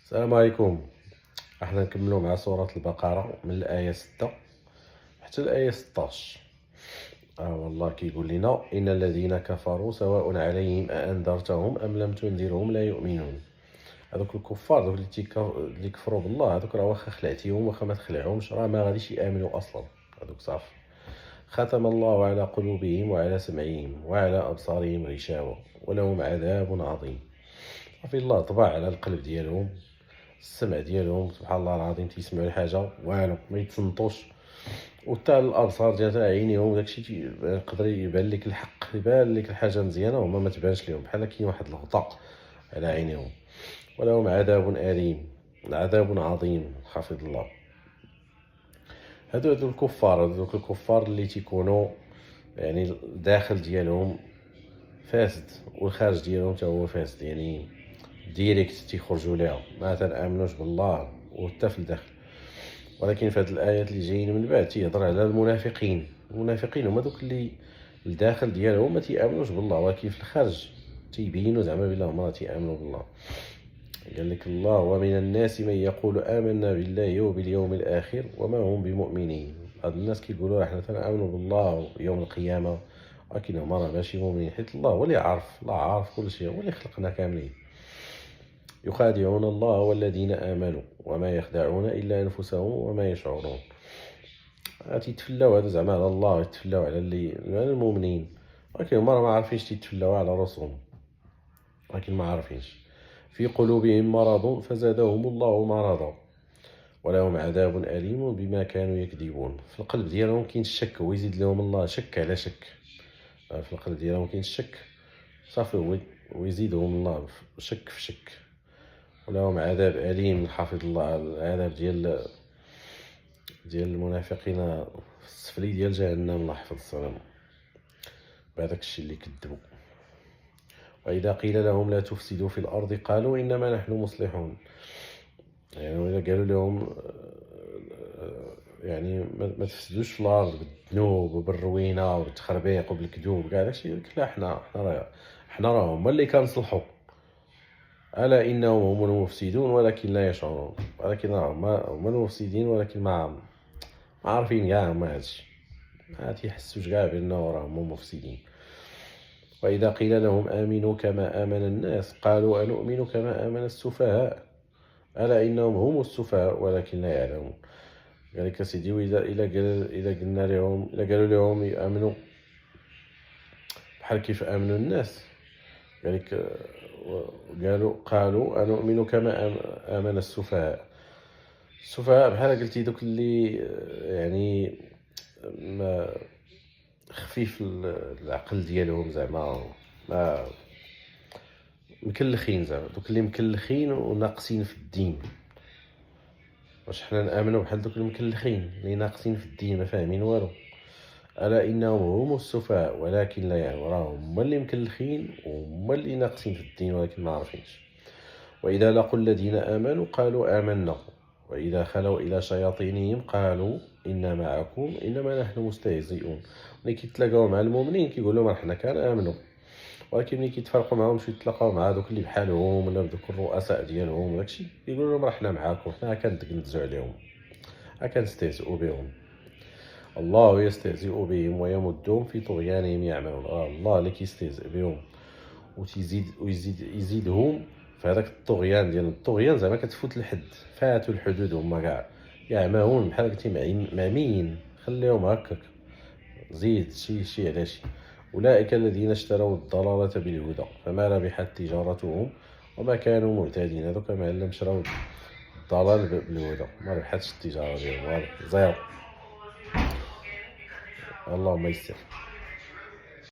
السلام عليكم. احنا نكملوا مع سورة البقرة من الآية 6 حتى الآية 16. والله كيقول لنا إن الذين كفروا سواء عليهم أأنذرتهم أم لم تنذرهم لا يؤمنون. هذوك الكفار دوك اللي كفروا بالله، هذوك راه واخا خلعتيهم واخا ما تخلعهمش راه ما غاديش يامنوا اصلا. هذوك صافي ختم الله على قلوبهم وعلى سمعهم وعلى أبصارهم غشاوة ولهم عذاب عظيم. صافي الله طبع على القلب ديالهم، السمع ديالهم سبحان الله العظيم تيسمعوا الحاجه والو ما يتصنتوش، وتا الابصار ديال عينيهم داكشي يقدر يبان لك الحق، يبان لك الحاجه مزيانه وهما ما تبانش لهم، بحال كاين واحد الغطاء على عينيهم. ولهم عذاب اليم، عذاب عظيم حفظ الله. هادو الكفار، هادوك الكفار اللي تيكونوا يعني الداخل ديالهم فاسد والخارج ديالهم حتى هو فاسد، يعني ديريكت تيخرجوا ليها ما تنامنوش بالله وحتى في الداخل. ولكن في هذه الايات اللي جايين من بعد تيهضر على المنافقين. المنافقين هما دوك اللي الداخل ديالهم ما تيامنوش بالله، ولكن في الخارج تيبينوا زعما بلا هما تيامنوا بالله. قال لك الله ومن الناس من يقول آمنا بالله وباليوم الآخر وما هم بمؤمنين. هاد الناس كيقولوا احنا تنآمنوا بالله ويوم القيامة، ولكن هما راه ماشي مؤمنين، حيت الله هو اللي عارف، الله عارف كل شيء، هو اللي خلقنا كاملين. يخادعون الله والذين آمنوا وما يخدعون إلا أنفسهم وما يشعرون. تيتفلاو هذا زعما على الله، يتفلاو على على المؤمنين، ولكن هما راه ما عارفينش تيتفلاو على رسولهم، ولكن ما عارفينش. في قلوبهم مرض فزادهم الله مرضا ولهم عذاب أليم بما كانوا يكذبون. في القلب ديالهم كاين الشك ويزيد لهم الله شك على شك. في القلب ديالهم كاين الشك صافي ويزيدهم الله شك في شك. ولهم عذاب أليم حافظ الله. العذاب ديال المنافقين في السفلي ديال جهنم، الله يحفظ السلام، بهذاك الشيء اللي كذبوا. وإذا قيل لهم لا تفسدوا في الأرض قالوا إنما نحن مصلحون. يعني وإذا قالوا لهم يعني ما تفسدوش في الأرض بالذنوب وبالروينة وبالتخربيق وبالكذوب كاع داكشي، لا حنا راه هما اللي كنصلحوا. ألا إنهم هم المفسدون ولكن لا يشعرون. ولكن هم المفسدين ولكن ما عارفين كاع هما هادشي، ما تيحسوش كاع بأنه راهم هما مفسدين. وإذا قيل لهم آمنوا كما آمن الناس قالوا أنؤمن كما آمن السفهاء ألا إنهم هم السفهاء ولكن لا يعلمون. قال لك سيدي إذا قلنا لهم، إذا قالوا لهم يآمنوا بحال كيف آمنوا الناس، قال لك قالوا أنؤمن كما آمن السفهاء. السفهاء بحال قلتي دوك اللي يعني ما خفيف العقل ديالهم، زعما ما مكلخين، زعما دوك اللي مكلخين وناقصين في الدين. واش حنا نامنوا بحال دوك المكلخين اللي ناقصين في الدين ما فاهمين والو؟ الا انهم هم السفهاء ولكن لا يعلمون. راهم هما اللي مكلخين وهما اللي ناقصين في الدين ولكن ما عارفينش. واذا لقوا الذين امنوا قالوا آمنا واذا خلوا الى شياطينهم قالوا إنا معكم إنما نحن مستهزئون. ملي كيتلاقاو مع المؤمنين كيقول لهم حنا كنآمنوا، ولكن ملي كيتفرقوا معاهم شي يتلاقاو مع دوك اللي بحالهم ولا دوك الرؤساء ديالهم وداكشي يقولوا لهم راه حنا معاكم، حنا كندقندزوا عليهم، كنستهزئوا بهم. الله يستهزئ بهم ويمدهم في طغيانهم يعمهون. الله اللي كيستهزئ بهم ويزيدهم في هذاك الطغيان ديالهم. الطغيان زعما كتفوت الحد، فاتوا الحدود هما كاع يعمهون، بحال قلتي معميين، خليهم هكاك، زيد شي على شي. أولئك الذين اشتروا الضلالة بالهدى فما ربحت تجارتهم وما كانوا مهتدين. هذوك معلم شراو الضلال بالهدى، ما ربحتش التجارة ديالهم، زيرو. اللهم يسر.